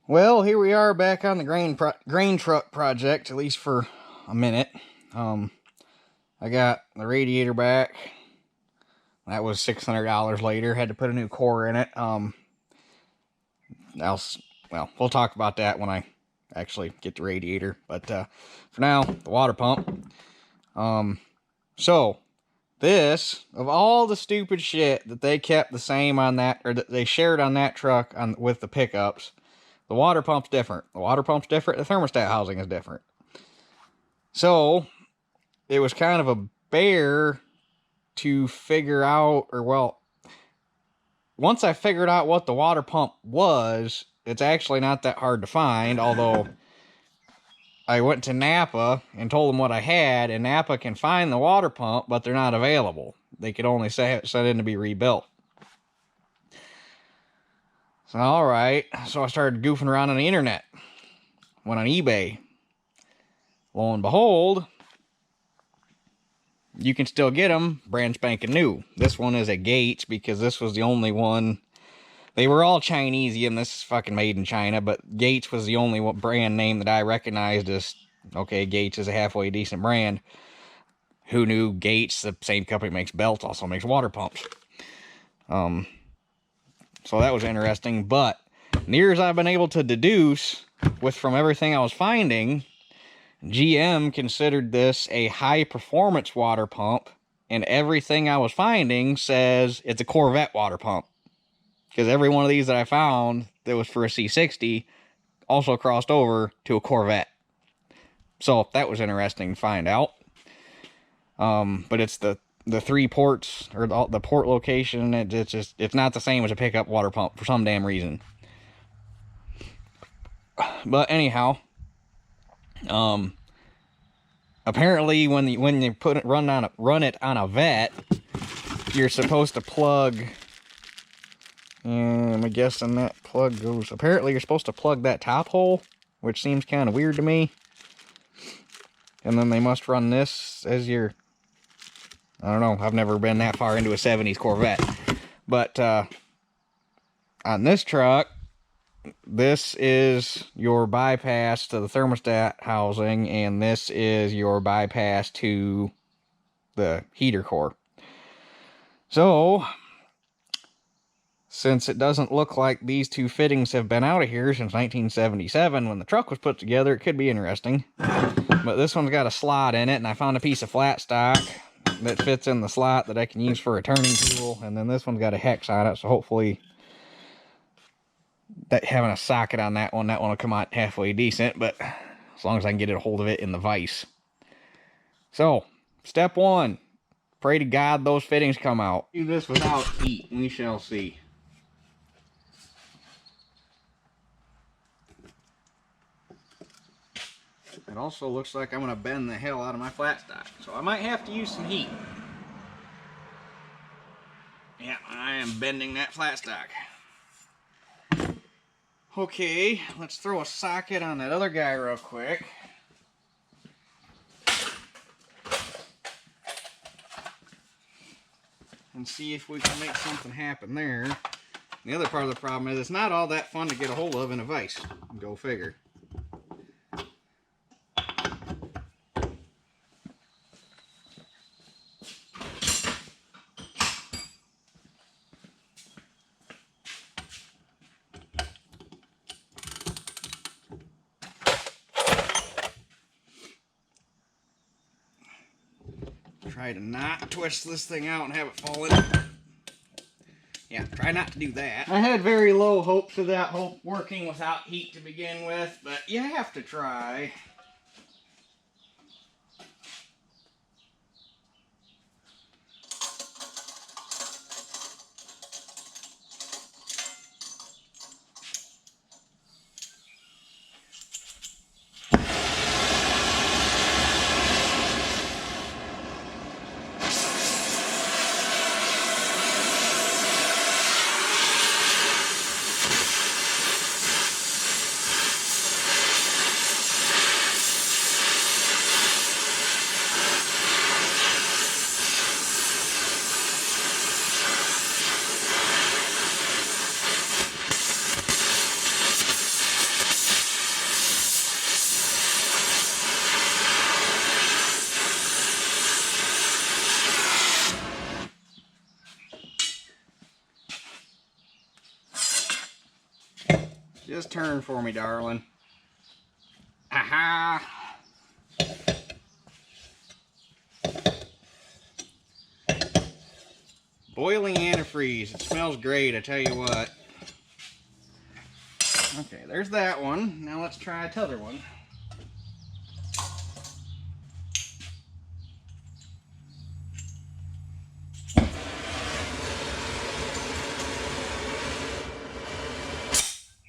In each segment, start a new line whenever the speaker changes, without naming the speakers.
Well, here we are back on the grain truck project, at least for a minute. I got the radiator back. That was $600 later. Had to put a new core in it. We'll talk about that when I actually get the radiator. But for now, the water pump. So this, of all the stupid shit that they kept the same on that, or that they shared on that truck with the pickups, the water pump's different. The water pump's different. The thermostat housing is different. So it was kind of a bear to figure out, once I figured out what the water pump was, it's actually not that hard to find, although I went to Napa and told them what I had, and Napa can find the water pump, but they're not available. They could only send in to be rebuilt. So, alright, so I started goofing around on the internet. Went on eBay. Lo and behold, you can still get them brand spanking new. This one is a Gates because this was the only one. They were all Chinese, and this is fucking made in China, but Gates was the only brand name that I recognized as, okay, Gates is a halfway decent brand. Who knew Gates, the same company that makes belts, also makes water pumps. So that was interesting, but near as I've been able to deduce from everything I was finding, GM considered this a high-performance water pump, and everything I was finding says it's a Corvette water pump. Because every one of these that I found that was for a C60 also crossed over to a Corvette. So that was interesting to find out. But it's the 3 ports, or the port location, it's not the same as a pickup water pump for some damn reason. But anyhow, apparently when you run it on a vet, you're supposed to plug, and I'm guessing that plug goes, apparently you're supposed to plug that top hole, which seems kind of weird to me. And then they must run this as your, I don't know, I've never been that far into a 70s Corvette. But on this truck, this is your bypass to the thermostat housing, and this is your bypass to the heater core. So, since it doesn't look like these 2 fittings have been out of here since 1977 when the truck was put together, it could be interesting. But this one's got a slot in it, and I found a piece of flat stock that fits in the slot that I can use for a turning tool, and then this one's got a hex on it, so hopefully that having a socket on that one will come out halfway decent, but as long as I can get a hold of it in the vise. So, step 1, pray to God those fittings come out. Do this without heat, we shall see. It also looks like I'm going to bend the hell out of my flat stock, so I might have to use some heat. Yeah, I am bending that flat stock. Okay, let's throw a socket on that other guy real quick. And see if we can make something happen there. The other part of the problem is it's not all that fun to get a hold of in a vise. Go figure. Try to not twist this thing out and have it fall in. Yeah, try not to do that. I had very low hopes of that working without heat to begin with, but you have to try. Just turn for me, darling. Aha! Boiling antifreeze. It smells great, I tell you what. Okay, there's that one. Now let's try t'other one.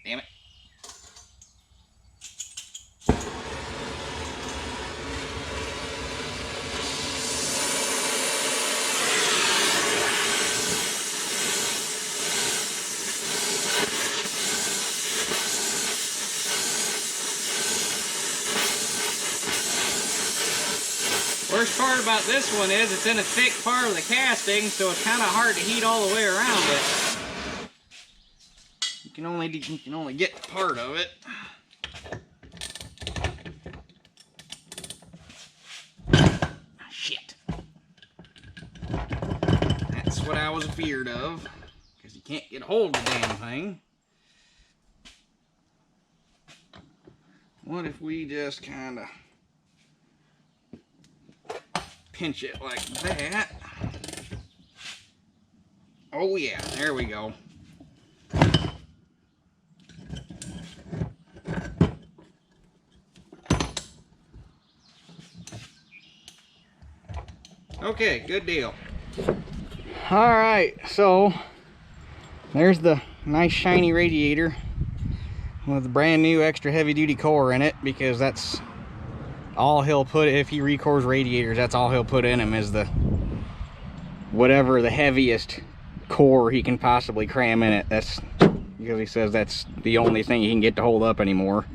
Damn it. Worst part about this one is it's in a thick part of the casting, so it's kind of hard to heat all the way around it. You can only get part of it. Shit. That's what I was afeared of, because you can't get a hold of the damn thing. What if we just kind of pinch it like that? Oh yeah, there we go. Okay, good deal. Alright, so there's the nice shiny radiator with a brand new extra heavy duty core in it, because that's all he'll put. If he recores radiators, that's all he'll put in him, is the whatever the heaviest core he can possibly cram in it. That's because he says that's the only thing he can get to hold up anymore.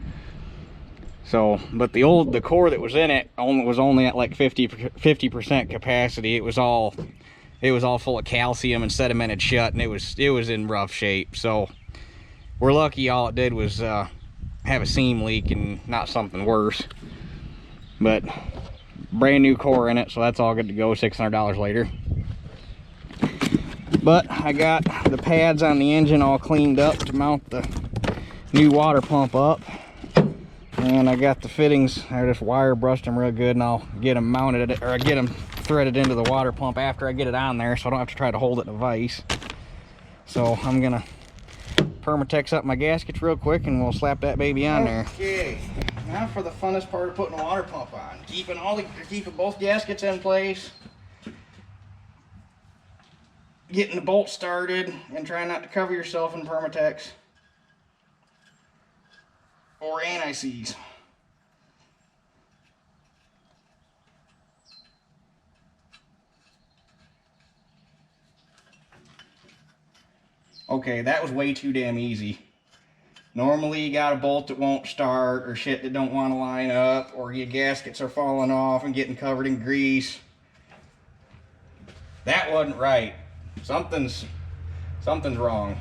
So, but the core that was in it was only at like 50% capacity. It was all full of calcium and sedimented shut, and it was in rough shape. So we're lucky all it did was have a seam leak and not something worse. But brand new core in it, so that's all good to go. $600 later. But I got the pads on the engine all cleaned up to mount the new water pump up. And I got the fittings, I just wire brushed them real good, and I'll get them mounted, or I get them threaded into the water pump after I get it on there, so I don't have to try to hold it in a vise. So I'm gonna Permatex up my gaskets real quick, and we'll slap that baby on there. Okay, now for the funnest part of putting a water pump on. Keeping both gaskets in place, getting the bolt started, and trying not to cover yourself in Permatex or anti-seize. Okay, that was way too damn easy. Normally you got a bolt that won't start, or shit that don't want to line up, or your gaskets are falling off and getting covered in grease. That wasn't right. Something's wrong.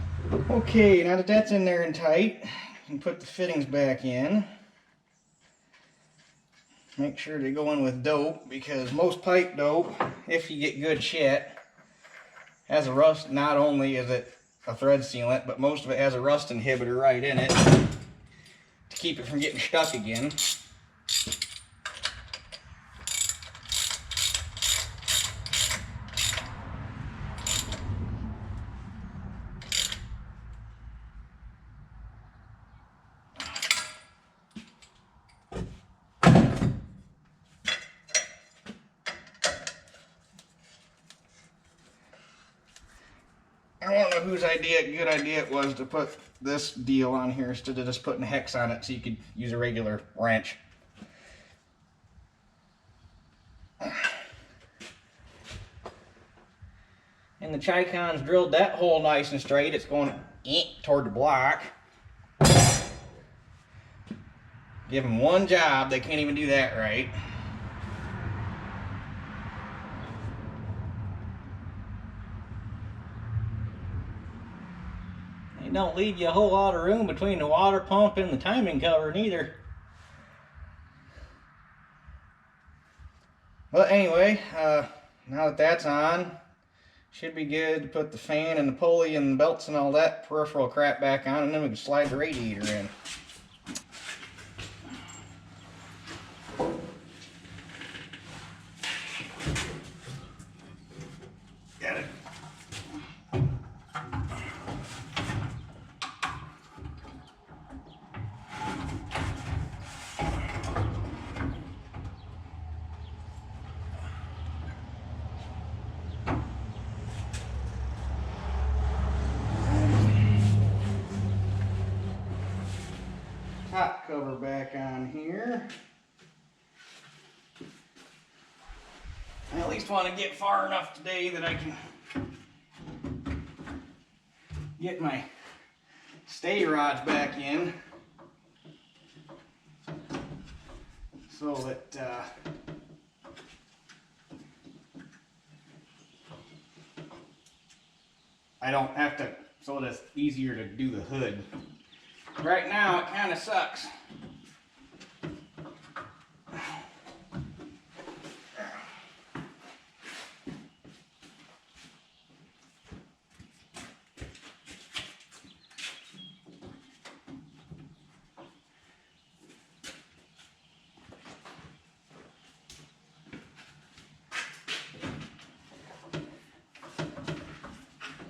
Okay, now that that's in there and tight, you can put the fittings back in. Make sure to go in with dope, because most pipe dope, if you get good shit, has a rust. Not only is it a thread sealant, but most of it has a rust inhibitor right in it to keep it from getting stuck again. I don't know whose good idea it was to put this deal on here instead of just putting a hex on it so you could use a regular wrench. And the Chicon's drilled that hole nice and straight. It's going toward the block. Give them one job, they can't even do that right. It don't leave you a whole lot of room between the water pump and the timing cover neither. But anyway, now that that's on, should be good to put the fan and the pulley and the belts and all that peripheral crap back on, and then we can slide the radiator in. Got it. Top cover back on here. I at least want to get far enough today that I can get my stay rods back in so that I don't have to, so that it's easier to do the hood. Right now it kind of sucks.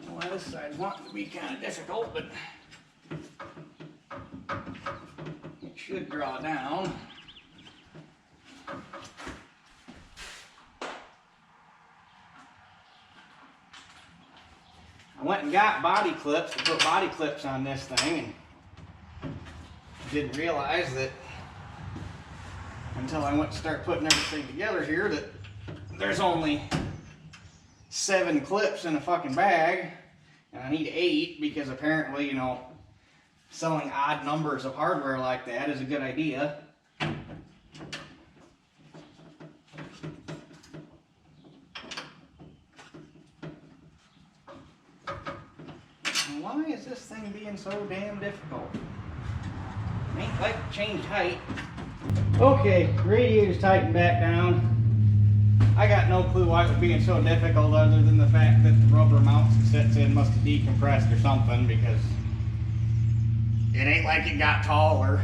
Well, this side's wanting to be kind of difficult, but it should draw down. I went and got body clips to put body clips on this thing, and didn't realize that until I went to start putting everything together here that there's only 7 clips in a fucking bag, and I need 8 because apparently, you know, selling odd numbers of hardware like that is a good idea. Why is this thing being so damn difficult? It ain't like change height. Okay, radiator's tightened back down. I got no clue why it was being so difficult other than the fact that the rubber mounts it sits in must have decompressed or something, because it ain't like it got taller.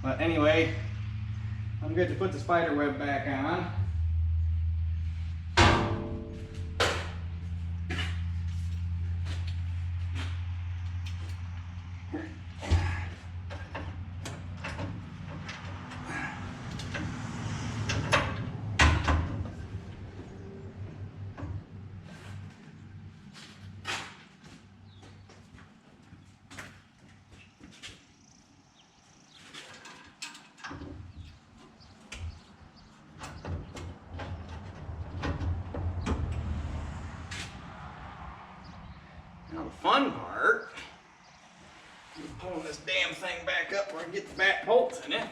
But anyway, I'm good to put the spider web back on. Now the fun part is pulling this damn thing back up where I get the back bolts in it.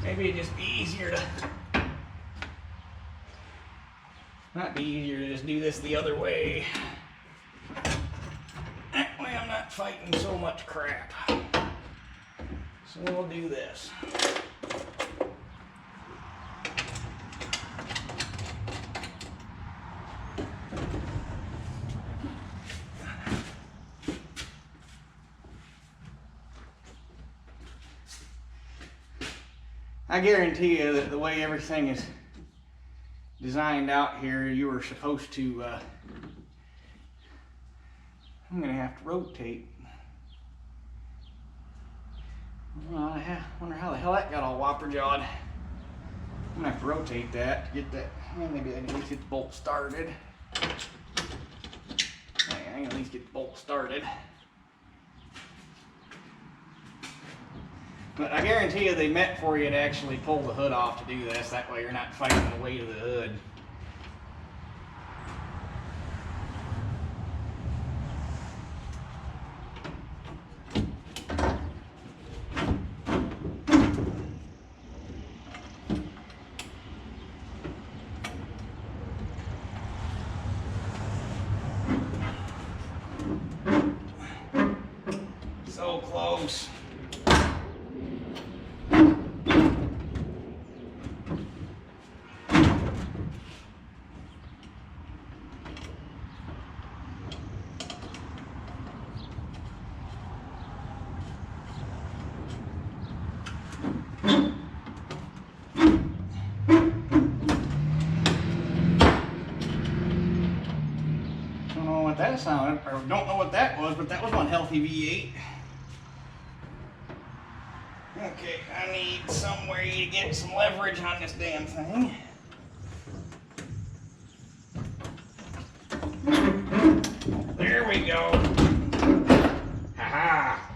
Maybe it'd just be easier to, might be easier to just do this the other way. That way I'm not fighting so much crap. So we'll do this. I guarantee you that the way everything is designed out here, you were supposed to, I'm going to have to rotate. Well, I wonder how the hell that got all whopper-jawed. I'm going to have to rotate that to get that, well, maybe I can at least get the bolt started. I can at least get the bolt started. But I guarantee you they meant for you to actually pull the hood off to do this. That way you're not fighting the weight of the hood. know what that sounded, or don't know what that was, but that was one healthy V8. Okay, I need some way to get some leverage on this damn thing. There we go. Ha-ha.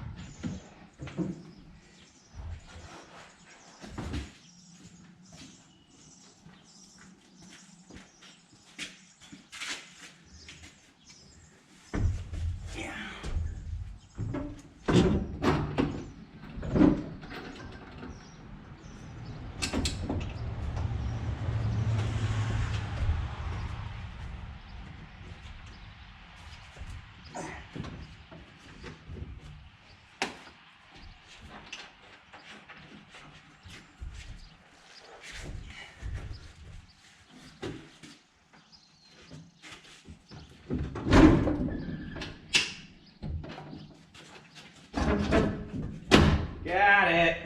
Got it.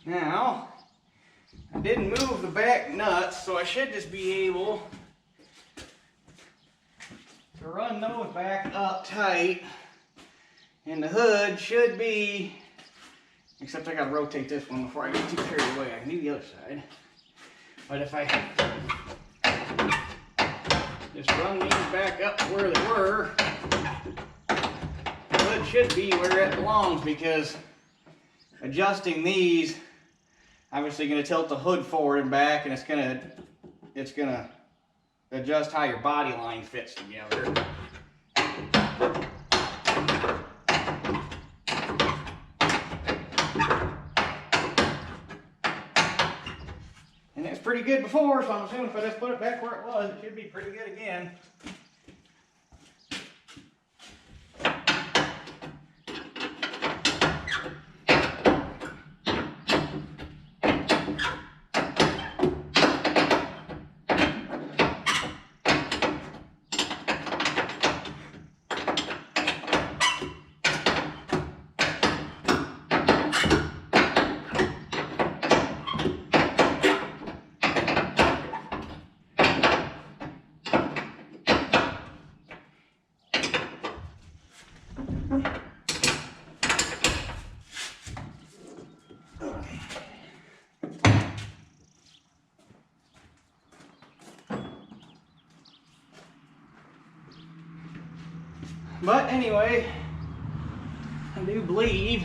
Now, I didn't move the back nuts, so I should just be able to run those back up tight. And the hood should be, except I gotta rotate this one before I get too carried away. I can do the other side. But if I just run these back up to where they were, the hood should be where it belongs, because adjusting these, obviously going to tilt the hood forward and back, and it's gonna adjust how your body line fits together. And it's pretty good before, so I'm assuming if I just put it back where it was, it should be pretty good again. But anyway, I do believe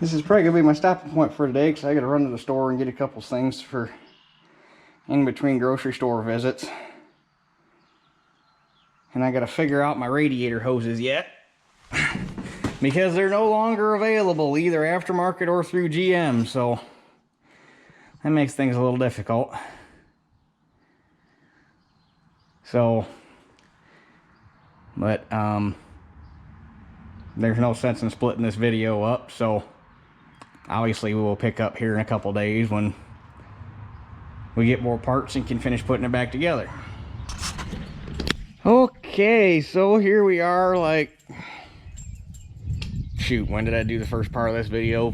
this is probably gonna be my stopping point for today, because I gotta run to the store and get a couple things for in between grocery store visits. And I gotta figure out my radiator hoses yet, because they're no longer available, either aftermarket or through GM, so that makes things a little difficult. So, but there's no sense in splitting this video up, so obviously we will pick up here in a couple days when we get more parts and can finish putting it back together. Okay, so here we are, like, shoot, when did I do the first part of this video?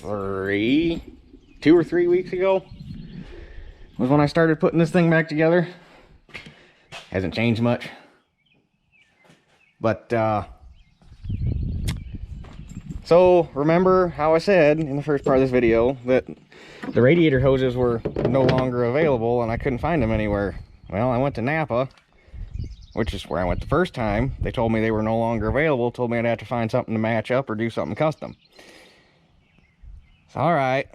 2 or 3 weeks ago was when I started putting this thing back together. Hasn't changed much. But, so remember how I said in the first part of this video that the radiator hoses were no longer available and I couldn't find them anywhere. Well, I went to Napa, which is where I went the first time. They told me they were no longer available, told me I'd have to find something to match up or do something custom. All right.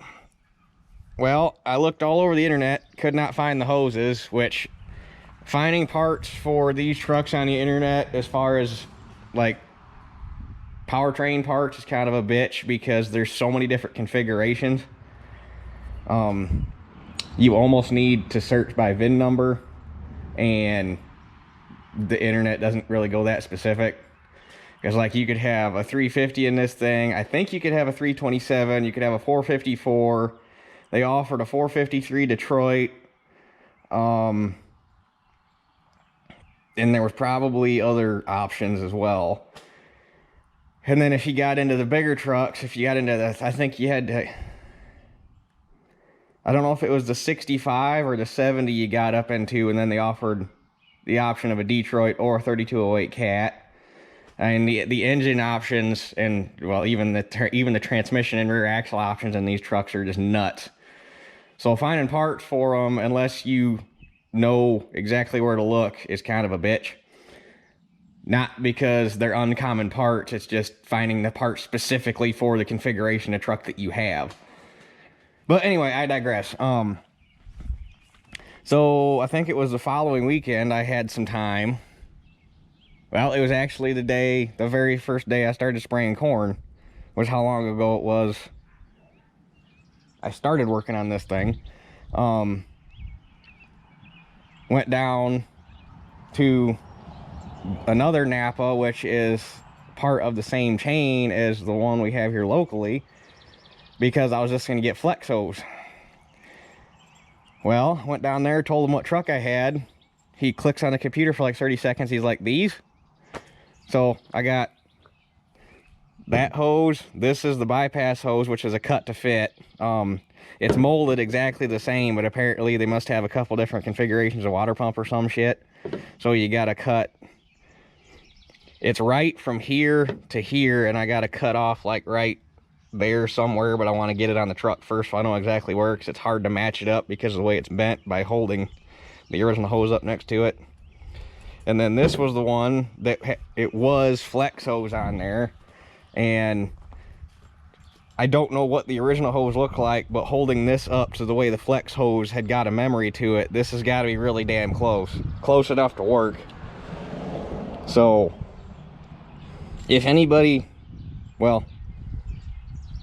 Well, I looked all over the internet, could not find the hoses, which finding parts for these trucks on the internet as far as like powertrain parts is kind of a bitch, because there's so many different configurations. You almost need to search by VIN number, and the internet doesn't really go that specific. Because like you could have a 350 in this thing, I think you could have a 327, you could have a 454. They offered a 453 Detroit. And there was probably other options as well. And then if you got into the bigger trucks, if you got into the, I think you had to, I don't know if it was the 65 or the 70 you got up into, and then they offered the option of a Detroit or a 3208 Cat. And the engine options and, well, even the transmission and rear axle options in these trucks are just nuts. So finding parts for them, unless you know exactly where to look, is kind of a bitch. Not because they're uncommon parts, it's just finding the parts specifically for the configuration of truck that you have. But anyway, I digress. So I think it was the following weekend I had some time. Well, it was actually the very first day I started spraying corn, was how long ago it was I started working on this thing. Went down to another Napa, which is part of the same chain as the one we have here locally, because I was just going to get flex hose. Well, went down there, told him what truck I had. He clicks on the computer for like 30 seconds. He's like, these? So I got that hose. This is the bypass hose, which is a cut to fit. It's molded exactly the same, but apparently they must have a couple different configurations of water pump or some shit. So you gotta cut. It's right from here to here, and I gotta cut off like right there somewhere, but I want to get it on the truck first so I know exactly where, because it's hard to match it up because of the way it's bent by holding the original hose up next to it. And then this was the one that it was flex hose on there, and I don't know what the original hose looked like, but holding this up to the way the flex hose had got a memory to it, this has got to be really damn close enough to work. So if anybody, well,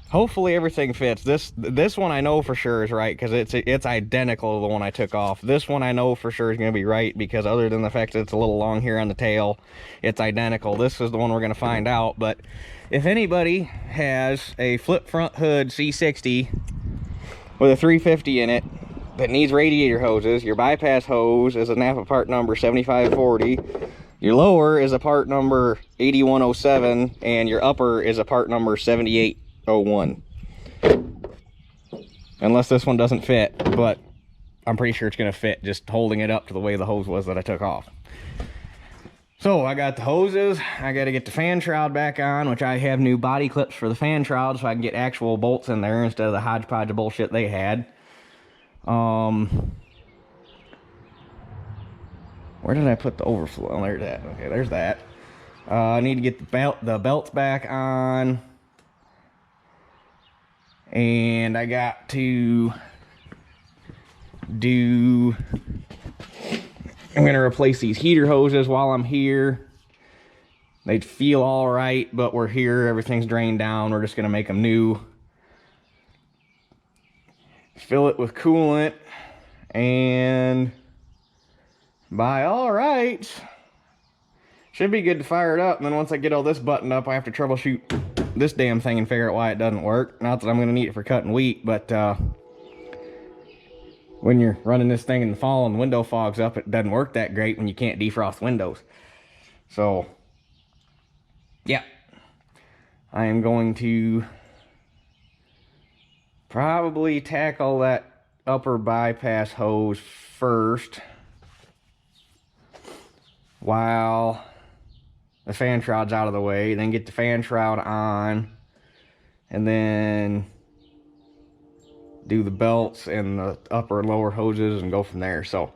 hopefully everything fits. This one I know for sure is right, because it's identical to the one I took off. This one I know for sure is going to be right, because other than the fact that it's a little long here on the tail, it's identical. This is the one we're going to find out. But if anybody has a flip front hood C60 with a 350 in it that needs radiator hoses, your bypass hose is a Napa part number 7540. Your lower is a part number 8107, and your upper is a part number 7801. Unless this one doesn't fit, but I'm pretty sure it's going to fit just holding it up to the way the hose was that I took off. So I got the hoses. I got to get the fan shroud back on, which I have new body clips for the fan shroud so I can get actual bolts in there instead of the hodgepodge of bullshit they had. Where did I put the overflow? Oh, there's that. Okay, there's that. I need to get the belts back on. And I got to I'm going to replace these heater hoses while I'm here. They feel all right, but we're here. Everything's drained down. We're just going to make them new. Fill it with coolant. And by all rights, should be good to fire it up. And then once I get all this buttoned up, I have to troubleshoot this damn thing and figure out why it doesn't work. Not that I'm going to need it for cutting wheat, but when you're running this thing in the fall and the window fogs up, it doesn't work that great when you can't defrost windows. So yeah, I am going to probably tackle that upper bypass hose first while the fan shroud's out of the way, then get the fan shroud on, and then do the belts and the upper and lower hoses and go from there. So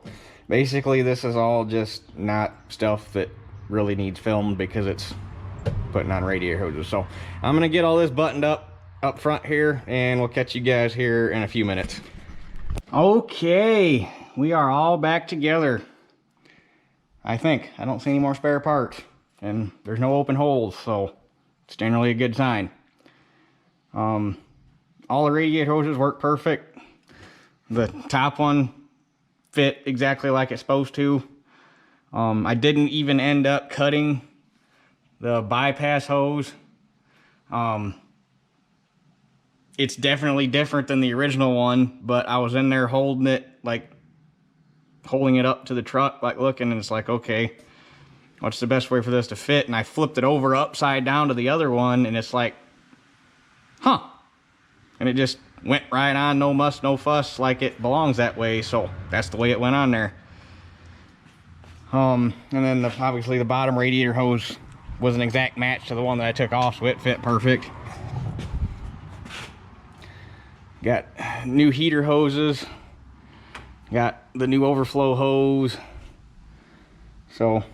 basically this is all just not stuff that really needs filmed because it's putting on radiator hoses. So I'm gonna get all this buttoned up front here, and we'll catch you guys here in a few minutes. Okay, we are all back together. I think I don't see any more spare parts, and there's no open holes, so it's generally a good sign. All the radiator hoses work perfect. The top one fit exactly like it's supposed to. I didn't even end up cutting the bypass hose. It's definitely different than the original one, but I was in there holding it, like holding it up to the truck, like looking, and it's like, okay, what's the best way for this to fit? And I flipped it over upside down to the other one, and it's like, huh. And it just went right on, no muss, no fuss, like it belongs that way. So that's the way it went on there. And then obviously the bottom radiator hose was an exact match to the one that I took off, so it fit perfect. Got new heater hoses, got the new overflow hose. So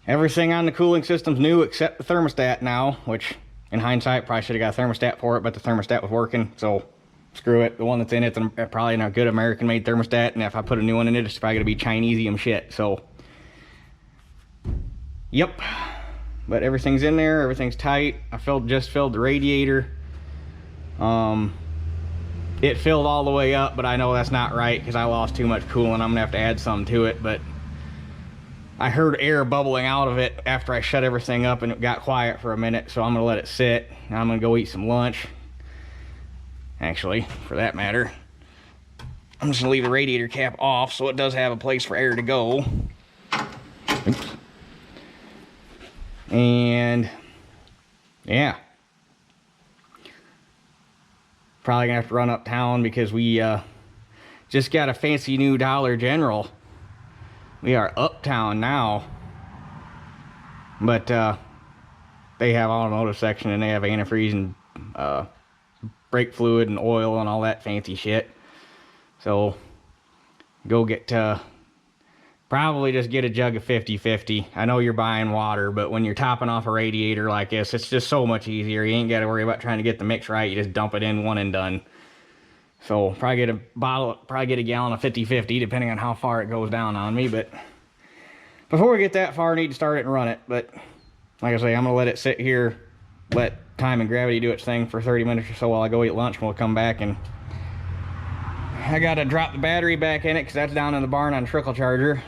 everything on the cooling system's new except the thermostat now, which in hindsight probably should have got a thermostat for it, but the thermostat was working, so screw it. The one that's in it's probably not a good American made thermostat, and if I put a new one in it, it's probably gonna be Chinesium shit. So yep, but everything's in there, everything's tight. I just filled the radiator. It filled all the way up, but I know that's not right because I lost too much coolant. I'm gonna have to add some to it, but I heard air bubbling out of it after I shut everything up and it got quiet for a minute, so I'm gonna let it sit. Now I'm gonna go eat some lunch. Actually, for that matter, I'm just gonna leave the radiator cap off so it does have a place for air to go. Oops. And yeah, probably gonna have to run uptown because we just got a fancy new Dollar General. We are uptown now, but they have automotive section and they have antifreeze and brake fluid and oil and all that fancy shit. So go get probably just get a jug of 50/50. I know you're buying water, but when you're topping off a radiator like this, it's just so much easier. You ain't got to worry about trying to get the mix right. You just dump it in, one and done. So probably get a bottle, probably get a gallon of 50/50 depending on how far it goes down on me. But before we get that far, I need to start it and run it. But like I say, I'm gonna let it sit here, let time and gravity do its thing for 30 minutes or so while I go eat lunch, and we'll come back. And I gotta drop the battery back in it because that's down in the barn on a trickle charger.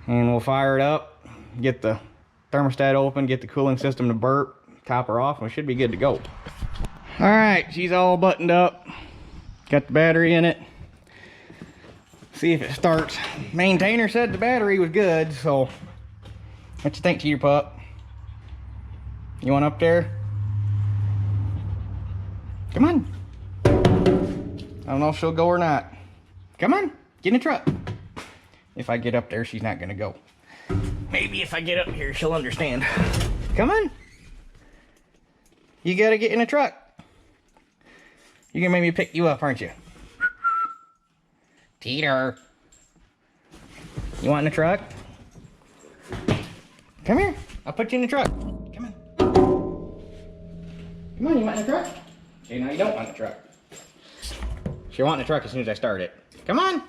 And we'll fire it up, get the thermostat open, get the cooling system to burp, top her off, and we should be good to go. All right, she's all buttoned up. Got the battery in it. See if it starts. Maintainer said the battery was good, so what you think, cheater pup? You want up there? Come on. I don't know if she'll go or not. Come on, get in the truck. If I get up there, she's not gonna go. Maybe if I get up here, she'll understand. Come on. You gotta get in the truck. You're gonna make me pick you up, aren't you? Teeter. You want in the truck? Come here. I'll put you in the truck. Come on. Come on, you want in the truck? Okay, now you don't want in the truck. She'll want in the truck as soon as I start it. Come on.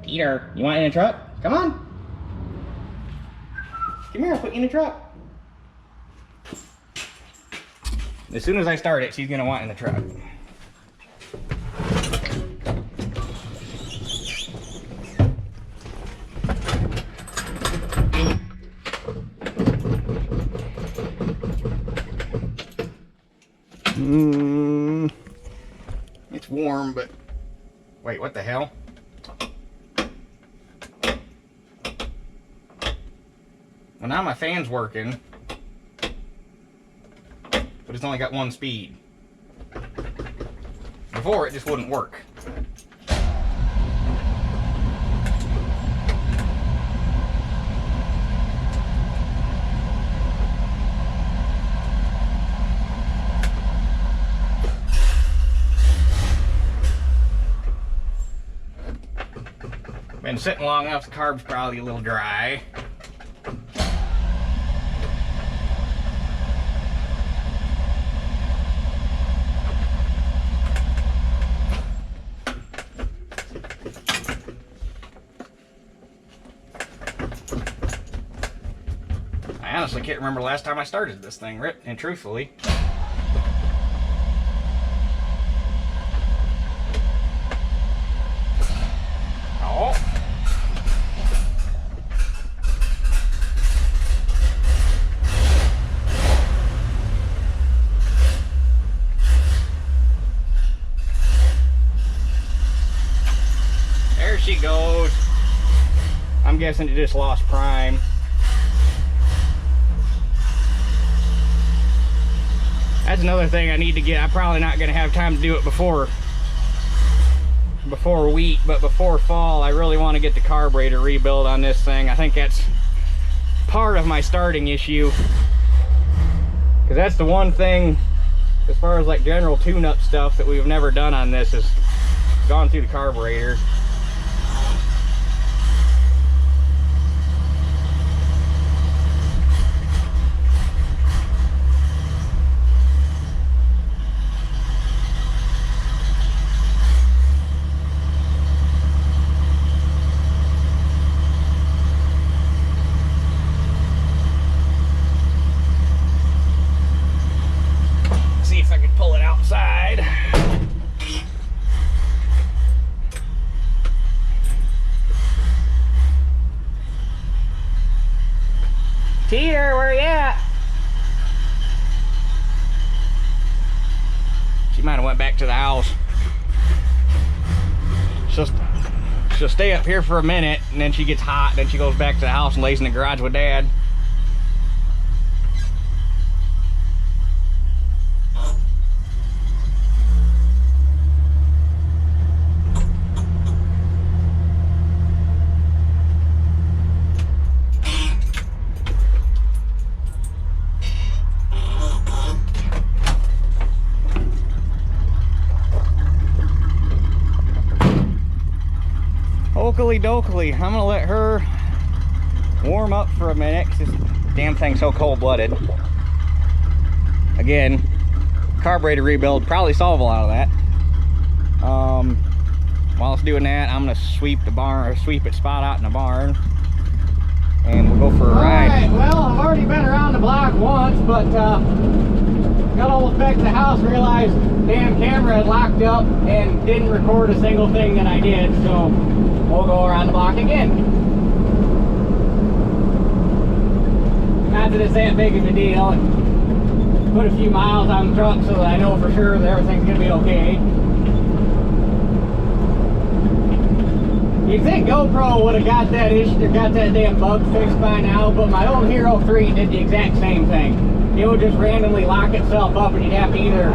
Peter, you want in the truck? Come on. Come here, I'll put you in the truck. As soon as I start it, she's gonna want in the truck. It's warm, but wait, what the hell? Well, now my fan's working, but it's only got one speed. Before, it just wouldn't work. Been sitting long enough, the carb's probably a little dry. I honestly can't remember the last time I started this thing, Rip, and truthfully. Oh. There she goes. I'm guessing it just lost prime. That's another thing I need to get. I'm probably not going to have time to do it before wheat, but before fall. I really want to get the carburetor rebuild on this thing. I think that's part of my starting issue, because that's the one thing as far as like general tune-up stuff that we've never done on this is gone through the carburetor. See if I can pull it outside. Teeter, where you at? She might have went back to the house. She'll stay up here for a minute, and then she gets hot, then she goes back to the house and lays in the garage with Dad. Oakley dokley, I'm gonna let her warm up for a minute because this damn thing's so cold-blooded. Again, carburetor rebuild probably solve a lot of that. While it's doing that, I'm gonna sweep the barn, or sweep its spot out in the barn, and we'll go for a ride. Alright, well, I've already been around the block once, but got almost back to the house, realized the damn camera had locked up and didn't record a single thing that I did, so we'll go around the block again. Not that it's that big of a deal. Put a few miles on the truck so that I know for sure that everything's gonna be okay. You'd think GoPro would have got that issue, or got that damn bug fixed by now, but my old Hero 3 did the exact same thing. It would just randomly lock itself up, and you'd have to either,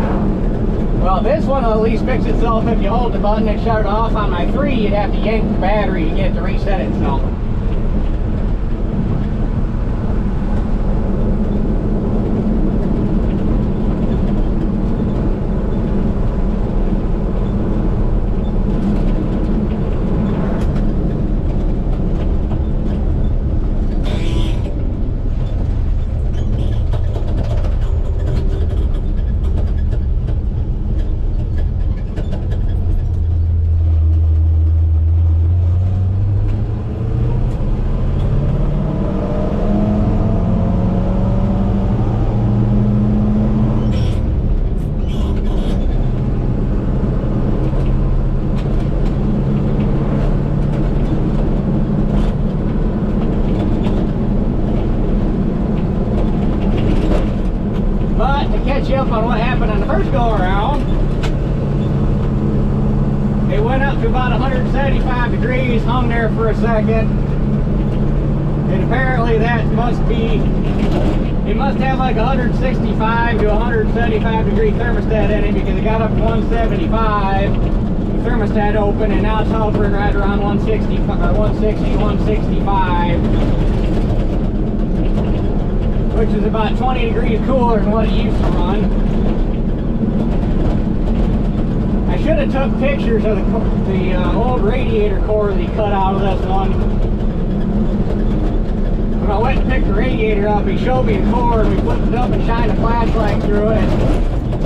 well, this one will at least fix itself if you hold the button and shut it off. On my 3, you'd have to yank the battery to get it to reset itself. Up on what happened on the first go around, it went up to about 175 degrees, hung there for a second, and apparently that must be, it must have like 165 to 175 degree thermostat in it, because it got up to 175, the thermostat open, and now it's hovering right around 160, 165. Which is about 20 degrees cooler than what it used to run. I should have took pictures of the old radiator core that he cut out of this one. When I went to pick the radiator up, he showed me the core, and we flipped it up and shined a flashlight through it.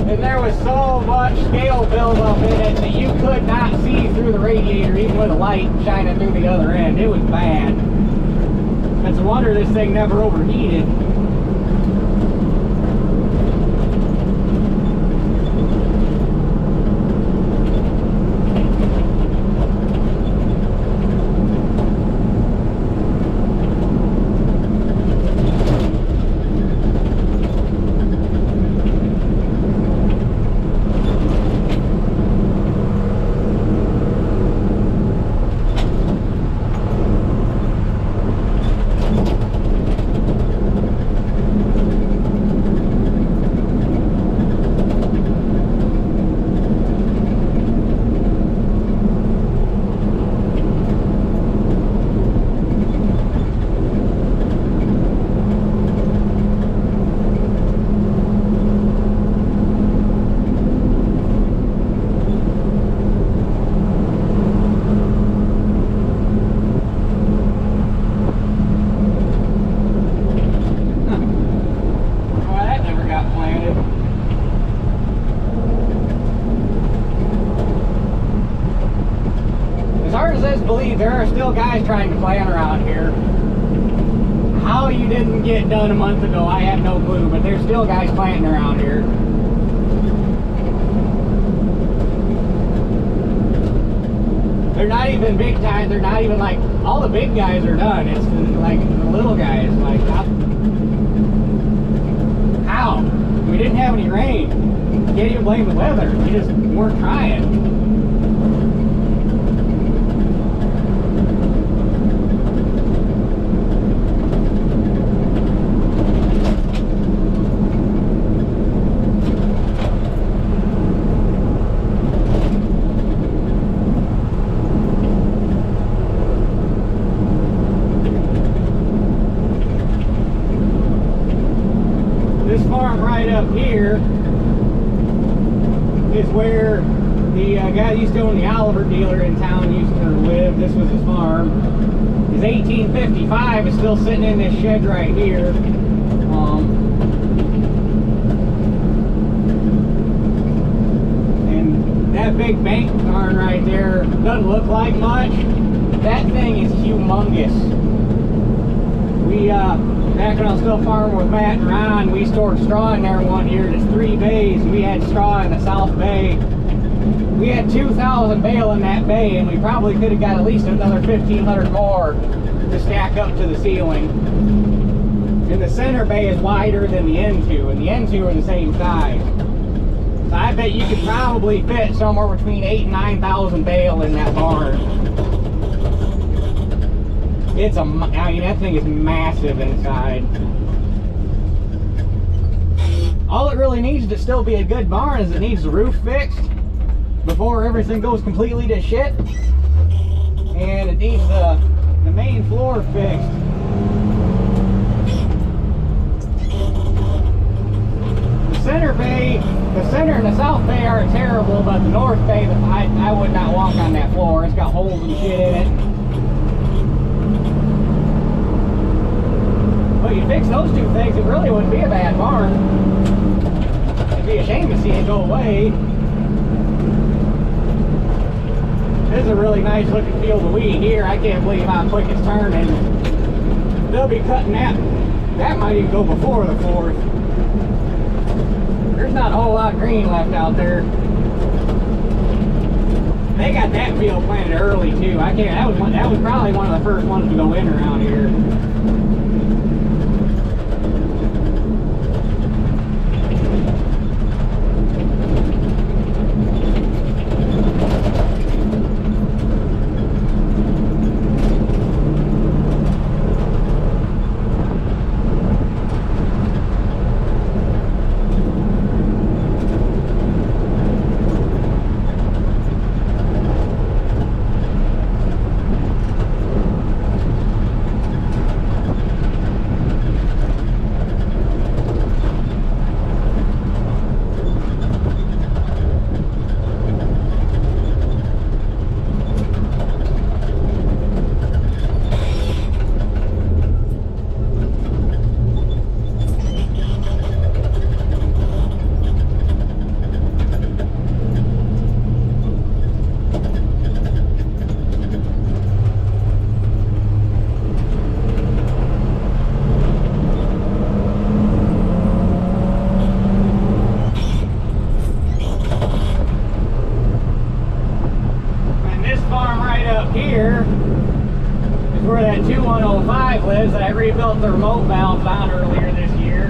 And there was so much scale buildup in it that you could not see through the radiator, even with a light shining through the other end. It was bad. It's a wonder this thing never overheated. believe there are still guys trying to plan around here. How you didn't get done a month ago, I have no clue, but there's still guys planting around here. They're not even big time, they're not even like, all the big guys are done. It's like the little guys, like, how? We didn't have any rain. You can't even blame the weather. We just weren't trying. This farm right up here is where the guy used to own the Oliver dealer in town used to live. This was his farm. His 1855 is still sitting in this shed right here. And that big bank barn right there doesn't look like much. That thing is humongous. We back when I was still farming with Matt and Ron, we stored straw in there one year. There's 3 bays. We had straw in the south bay. We had 2,000 bale in that bay, and we probably could have got at least another 1,500 more to stack up to the ceiling. And the center bay is wider than the end two, and the end two are the same size. So I bet you could probably fit somewhere between 8,000 and 9,000 bale in that barn. It's I mean, that thing is massive inside. All it really needs to still be a good barn is it needs the roof fixed before everything goes completely to shit. And it needs the main floor fixed. The center bay, the center and the south bay aren't terrible, but the north bay, I would not walk on that floor. It's got holes and shit in it. But you fix those two things, it really wouldn't be a bad barn. It'd be a shame to see it go away. This is a really nice looking field of wheat here. I can't believe how quick it's turning. They'll be cutting that. That might even go before the 4th. There's not a whole lot of green left out there. They got that field planted early too. That was probably one of the first ones to go in around here. That I rebuilt the remote valves on earlier this year.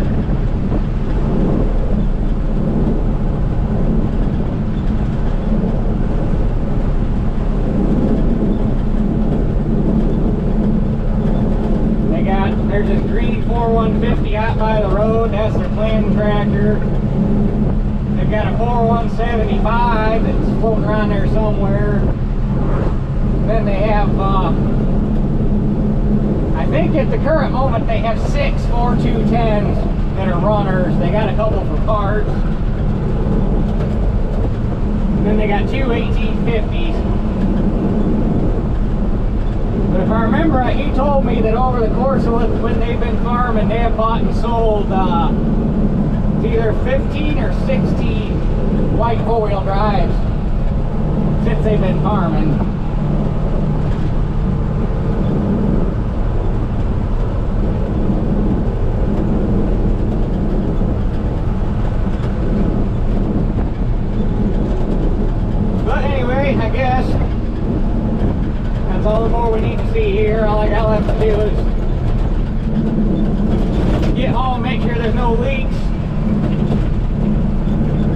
There's this green 4150 out by the road. That's their planting tractor. They've got a 4175 that's floating around there somewhere. Then they have I think at the current moment they have 6 4210s that are runners. They got a couple for parts. And then they got 2 1850s. But if I remember right, he told me that over the course of when they've been farming, they have bought and sold either 15 or 16 white 4-wheel drives since they've been farming. anyway, I guess that's all the more we need to see here. All I'll have to do is get home, make sure there's no leaks,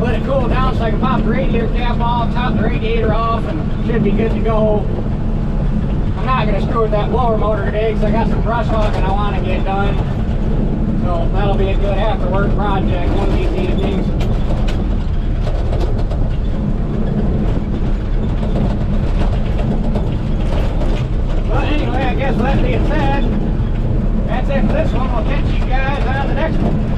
let it cool down so I can pop the radiator cap off, top the radiator off, and should be good to go. I'm not going to screw with that blower motor today because I got some brush hogging I want to get done. So that'll be a good after-work project one of these evenings. But anyway, I guess with that being said, that's it for this one. We'll catch you guys on the next one.